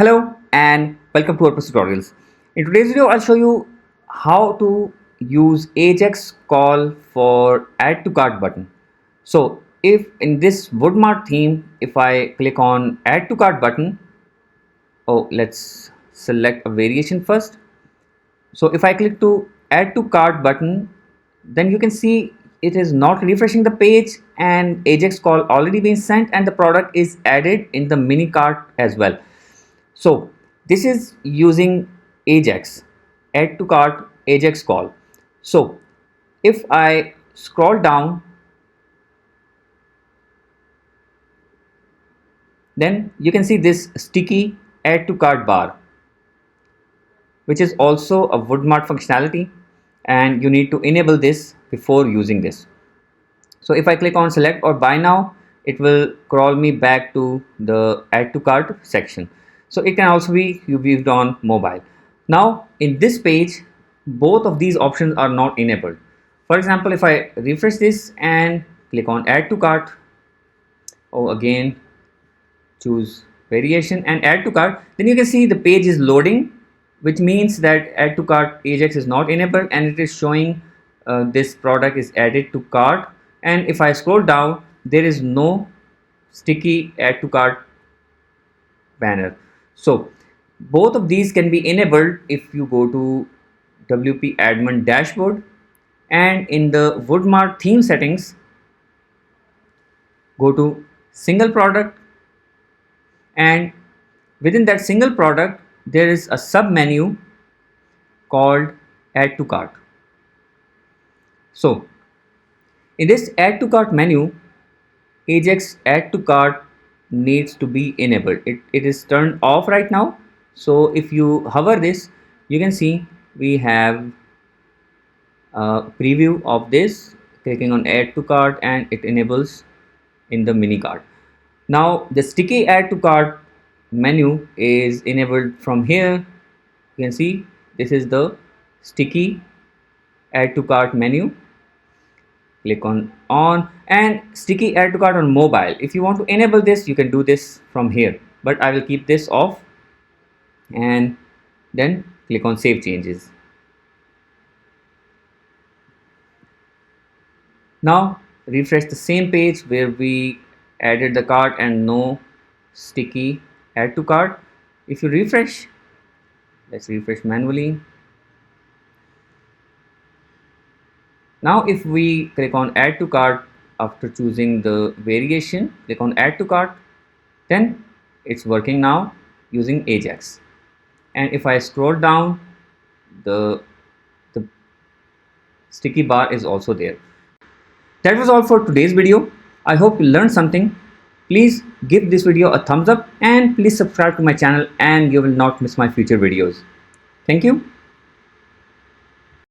Hello and welcome to Wordpress tutorials. In today's video, I'll show you how to use AJAX call for add to cart button. So if in this Woodmart theme, if I click on add to cart button, let's select a variation first. So if I click to add to cart button, then you can see it is not refreshing the page and AJAX call already been sent and the product is added in the mini cart as well. So this is using AJAX, add to cart AJAX call. So if I scroll down, then you can see this sticky add to cart bar, which is also a Woodmart functionality, and you need to enable this before using this. So if I click on select or buy now, it will crawl me back to the add to cart section. So it can also be viewed on mobile. Now in this page, both of these options are not enabled. For example, if I refresh this and click on add to cart, again choose variation and add to cart, then you can see the page is loading, which means that add to cart AJAX is not enabled and it is showing this product is added to cart. And if I scroll down, there is no sticky add to cart banner. So both of these can be enabled if you go to WP admin dashboard and in the Woodmart theme settings, go to single product, and within that single product there is a sub menu called add to cart. So in this add to cart menu, AJAX add to cart needs to be enabled. It is turned off right now. So if you hover this, you can see we have a preview of this, clicking on add to cart, and it enables in the mini cart. Now the sticky add to cart menu is enabled from here. You can see this is the sticky add to cart menu. Click on and sticky add to cart on mobile. If you want to enable this, you can do this from here, but I will keep this off and then click on save changes. Now refresh the same page where we added the cart and no sticky add to cart. If you refresh, let's refresh manually. Now if we click on add to cart after choosing the variation, click on add to cart, then it's working now using AJAX. And if I scroll down, the sticky bar is also there. That was all for today's video. I hope you learned something. Please give this video a thumbs up and please subscribe to my channel and you will not miss my future videos. Thank you.